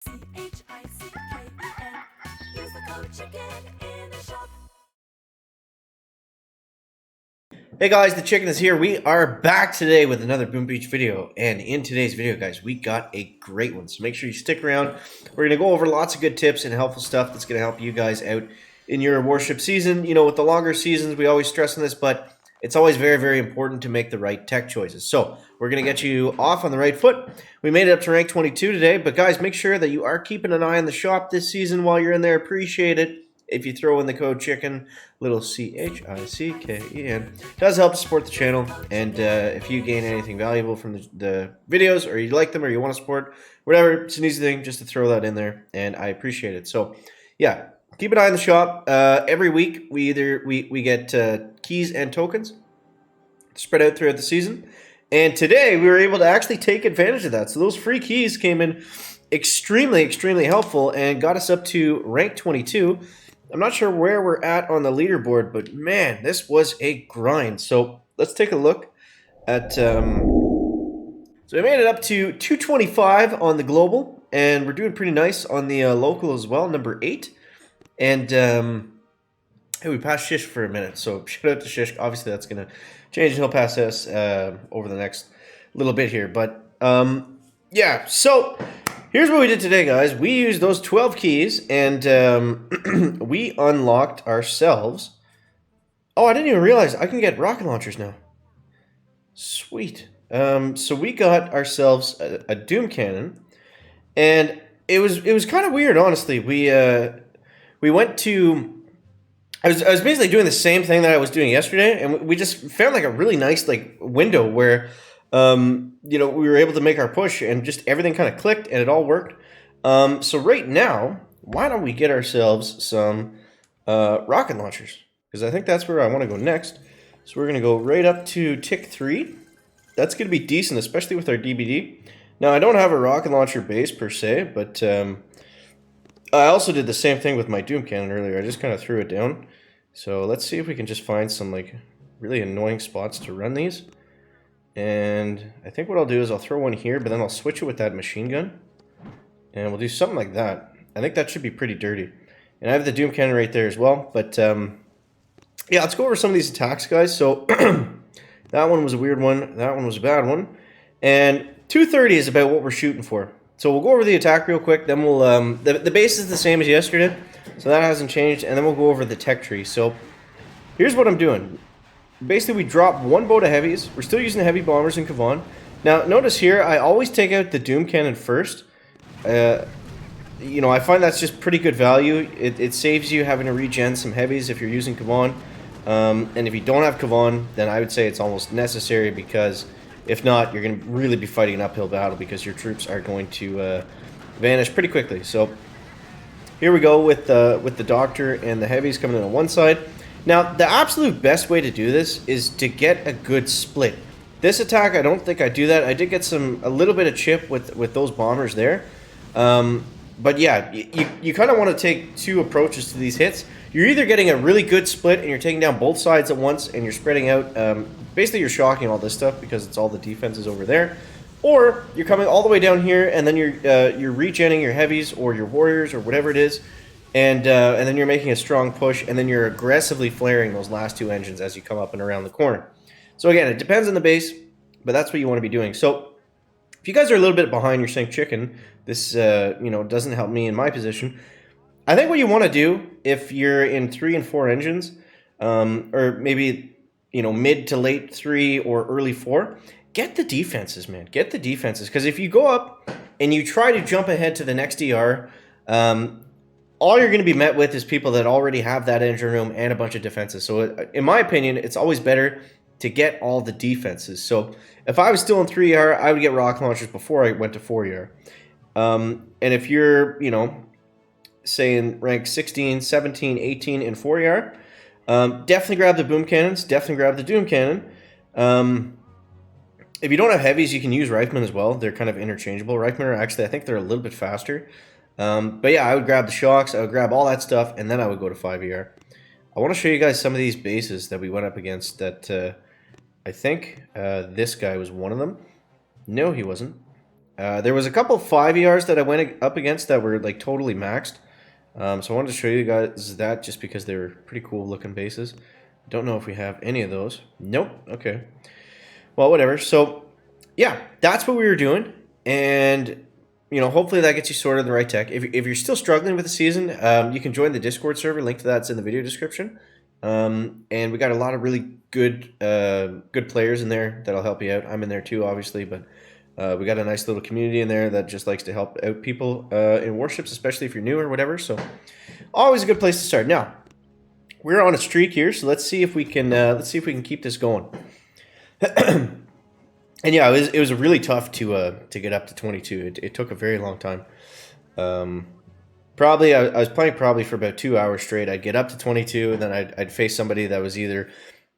Use the code CHICKEN in the shop. Hey guys, the chicken is here. We are back today with another Boom Beach video, and in today's video, guys, we got a great one. So make sure you stick around. We're going to go over lots of good tips and helpful stuff that's going to help you guys out in your warship season. You know, with the longer seasons, we always stress on this, but it's always very, very important to make the right tech choices. So we're going to get you off on the right foot. We made it up to rank 22 today, but guys, make sure that you are keeping an eye on the shop this season while you're in there. Appreciate it. If you throw in the code CHICKEN, little CHICKEN, does help to support the channel. And if you gain anything valuable from the videos, or you like them, or you want to support, whatever, it's an easy thing just to throw that in there, and I appreciate it. So, yeah, keep an eye on the shop. Every week, we get keys and tokens spread out throughout the season. And today, we were able to actually take advantage of that. So those free keys came in extremely, extremely helpful and got us up to rank 22. I'm not sure where we're at on the leaderboard, but man, this was a grind. So let's take a look at. So we made it up to 225 on the global, and we're doing pretty nice on the local as well, number 8. And hey, we passed Shish for a minute, so shout out to Shish. Obviously, that's going to change, and he'll pass us over the next little bit here. But yeah, so here's what we did today, guys. We used those 12 keys, and we unlocked ourselves. Oh, I didn't even realize I can get rocket launchers now. Sweet. So we got ourselves a Doom Cannon, and it was kind of weird, honestly. We went to. I was basically doing the same thing that I was doing yesterday, and we just found like a really nice like window where. You know, we were able to make our push, and just everything kind of clicked, and it all worked. So right now, why don't we get ourselves some rocket launchers? Because I think that's where I want to go next. So we're going to go right up to tick 3. That's going to be decent, especially with our DBD. Now, I don't have a rocket launcher base per se, but I also did the same thing with my Doom Cannon earlier. I just kind of threw it down. So let's see if we can just find some like really annoying spots to run these. And I think what I'll do is I'll throw one here, but then I'll switch it with that machine gun. And we'll do something like that. I think that should be pretty dirty. And I have the Doom Cannon right there as well. But yeah, let's go over some of these attacks, guys. So that one was a weird one. That one was a bad one. And 230 is about what we're shooting for. So we'll go over the attack real quick. Then we'll the base is the same as yesterday, so that hasn't changed. And then we'll go over the tech tree. So here's what I'm doing. Basically, we drop one boat of heavies. We're still using heavy bombers in Kavan. Now, notice here, I always take out the Doom Cannon first. You know, I find that's just pretty good value. It saves you having to regen some heavies if you're using Kavan. And if you don't have Kavan, then I would say it's almost necessary, because if not, you're going to really be fighting an uphill battle, because your troops are going to vanish pretty quickly. So here we go with the Doctor and the heavies coming in on one side. Now, the absolute best way to do this is to get a good split. This attack, I don't think I do that. I did get a little bit of chip with those bombers there. But yeah, you kind of want to take two approaches to these hits. You're either getting a really good split and you're taking down both sides at once and you're spreading out. Basically, you're shocking all this stuff because it's all the defenses over there. Or you're coming all the way down here and then you're regenning your heavies or your warriors or whatever it is. And then you're making a strong push, and then you're aggressively flaring those last two engines as you come up and around the corner. So again, it depends on the base, but that's what you want to be doing. So if you guys are a little bit behind, you're saying chicken, this you know, doesn't help me in my position. I think what you want to do if you're in 3 and 4 engines, or maybe, you know, mid to late 3 or early 4, get the defenses, man. Get the defenses, because if you go up and you try to jump ahead to the next DR, all you're going to be met with is people that already have that engine room and a bunch of defenses. So in my opinion, it's always better to get all the defenses. So if I was still in 3ER, I would get rocket launchers before I went to 4ER. And if you're, you know, say in rank 16, 17, 18 in 4ER, definitely grab the boom cannons. Definitely grab the Doom Cannon. If you don't have heavies, you can use Riflemen as well. They're kind of interchangeable. Riflemen are actually, I think they're a little bit faster. But yeah, I would grab the shocks, I would grab all that stuff, and then I would go to 5ER. I want to show you guys some of these bases that we went up against that I think this guy was one of them. No, he wasn't. There was a couple 5 ERs that I went up against that were like totally maxed. So I wanted to show you guys that just because they were pretty cool looking bases. Don't know if we have any of those. Nope. Okay. Well, whatever. So yeah, that's what we were doing. And you know, hopefully that gets you sorted in the right tech. If you're still struggling with the season, you can join the Discord server. Link to that's in the video description. And we got a lot of really good good players in there that'll help you out. I'm in there too, obviously, but we got a nice little community in there that just likes to help out people in warships, especially if you're new or whatever. So always a good place to start. Now we're on a streak here, so let's see if we can keep this going. And yeah, it was really tough to get up to 22. It took a very long time. Probably I was playing probably for about 2 hours straight. I'd get up to 22, and then I'd face somebody that was either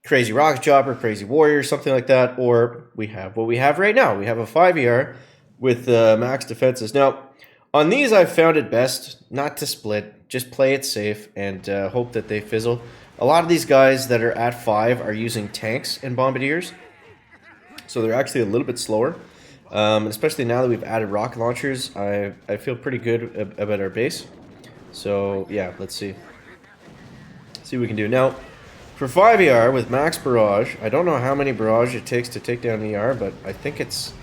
crazy rocket chopper, crazy warrior, something like that, or we have what we have right now. We have a 5 ER with max defenses. Now, on these, I've found it best not to split. Just play it safe and hope that they fizzle. A lot of these guys that are at 5 are using tanks and bombardiers, so they're actually a little bit slower. Especially now that we've added rocket launchers, I feel pretty good about our base. So yeah, let's see what we can do. Now, for 5 ER with max barrage, I don't know how many barrage it takes to take down ER, but I think it's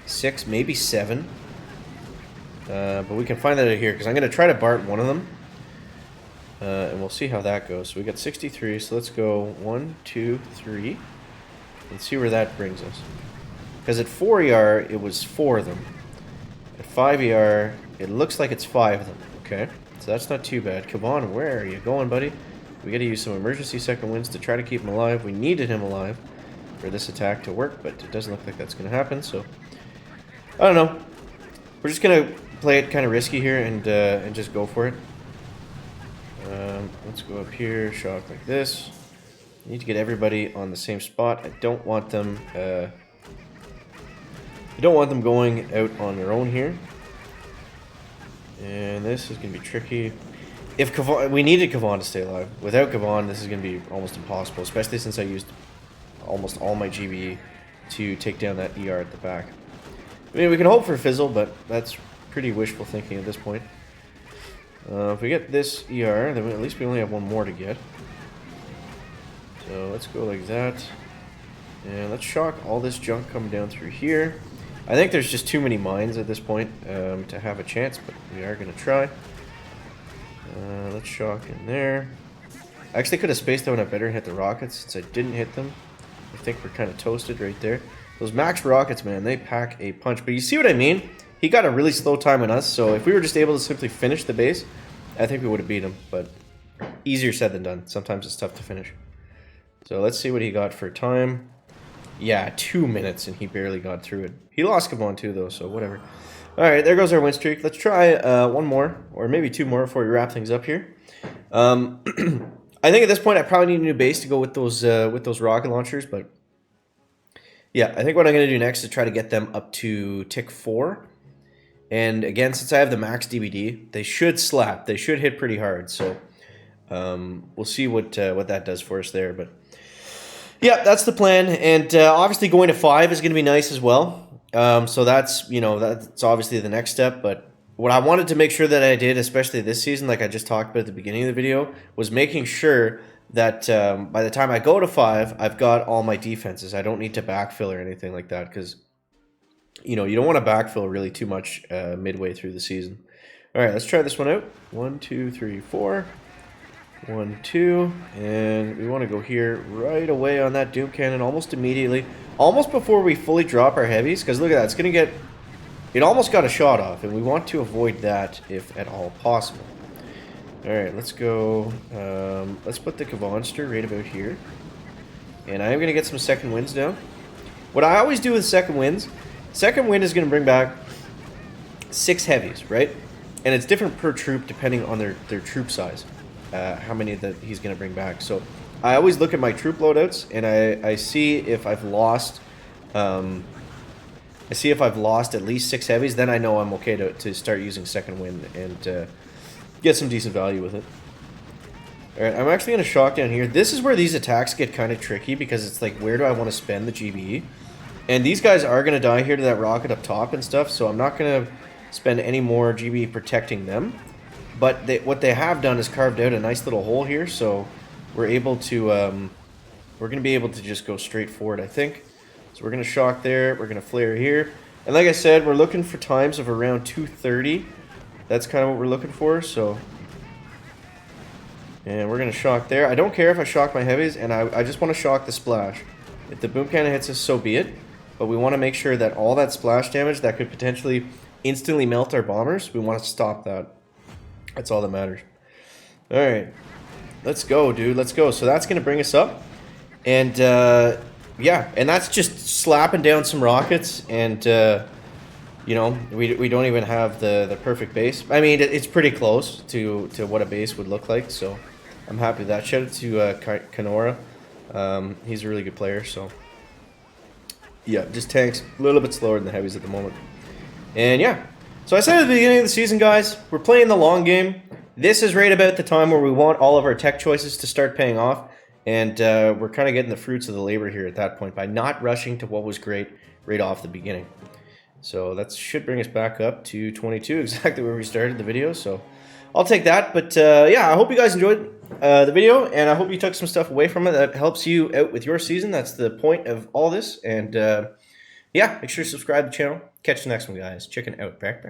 6, maybe 7. But we can find that out here, because I'm going to try to BART one of them. And we'll see how that goes. So we got 63, so let's go 1, 2, 3. And see where that brings us. Because at 4 ER, it was 4 of them. At 5 ER, it looks like it's 5 of them. Okay, so that's not too bad. Kavan, where are you going, buddy? We got to use some emergency second winds to try to keep him alive. We needed him alive for this attack to work, but it doesn't look like that's going to happen. So, I don't know. We're just going to play it kind of risky here and just go for it. Let's go up here, shock like this. Need to get everybody on the same spot. I don't want them going out on their own here. And this is going to be tricky. If Kavan, we needed Kavan to stay alive. Without Kavan, this is going to be almost impossible, especially since I used almost all my GBE to take down that ER at the back. I mean, we can hope for a fizzle, but that's pretty wishful thinking at this point. If we get this ER, then at least we only have one more to get. So let's go like that. And let's shock all this junk coming down through here. I think there's just too many mines at this point to have a chance, but we are going to try. Let's shock in there. I actually could have spaced that one out better and hit the rockets since I didn't hit them. I think we're kind of toasted right there. Those max rockets, man, they pack a punch. But you see what I mean? He got a really slow time on us, so if we were just able to simply finish the base, I think we would have beat him. But easier said than done. Sometimes it's tough to finish. So let's see what he got for time. Yeah, 2 minutes, and he barely got through it. He lost Kavan too, though, so whatever. Alright, there goes our win streak. Let's try one more, or maybe 2 more before we wrap things up here. I think at this point I probably need a new base to go with those rocket launchers, but yeah, I think what I'm going to do next is try to get them up to tick 4. And again, since I have the max DBD, they should slap. They should hit pretty hard, so we'll see what that does for us there, but yeah, that's the plan, and obviously going to 5 is going to be nice as well. So that's, you know, that's obviously the next step, but what I wanted to make sure that I did, especially this season, like I just talked about at the beginning of the video, was making sure that by the time I go to 5, I've got all my defenses. I don't need to backfill or anything like that, because, you know, you don't want to backfill really too much midway through the season. All right, let's try this one out. 1, 2, 3, 4. 1, 2, and we want to go here right away on that Doom Cannon almost immediately. Almost before we fully drop our heavies, because look at that, it's going to get... It almost got a shot off, and we want to avoid that if at all possible. Alright, let's go... let's put the Kavanster right about here. And I am going to get some second winds down. What I always do with second winds, second wind is going to bring back 6 heavies, right? And it's different per troop depending on their troop size. How many that he's going to bring back. So I always look at my troop loadouts, and I see if I've lost at least 6 heavies, then I know I'm okay to start using second wind and get some decent value with it. Alright, I'm actually going to shock down here. This is where these attacks get kind of tricky, because it's like, where do I want to spend the GBE? And these guys are going to die here to that rocket up top and stuff, so I'm not going to spend any more GB protecting them. But what they have done is carved out a nice little hole here, so we're able to, we're going to be able to just go straight forward, I think. So we're going to shock there, we're going to flare here. And like I said, we're looking for times of around 230. That's kind of what we're looking for, so... And we're going to shock there. I don't care if I shock my heavies, and I just want to shock the splash. If the boom cannon hits us, so be it. But we want to make sure that all that splash damage that could potentially instantly melt our bombers, we want to stop that. That's all that matters. Alright. Let's go, dude. Let's go. So that's going to bring us up. And, yeah. And that's just slapping down some rockets. And, you know, we don't even have the perfect base. I mean, it's pretty close to what a base would look like. So I'm happy with that. Shout out to Kanora. He's a really good player, so... Yeah, just tanks a little bit slower than the heavies at the moment. And yeah, so I said at the beginning of the season, guys, we're playing the long game. This is right about the time where we want all of our tech choices to start paying off. And we're kind of getting the fruits of the labor here at that point by not rushing to what was great right off the beginning. So that should bring us back up to 22, exactly where we started the video. So I'll take that. But yeah, I hope you guys enjoyed the video, and I hope you took some stuff away from it that helps you out with your season. That's the point of all this. And yeah, make sure to subscribe to the channel. Catch the next one, guys. Chicken out. Back.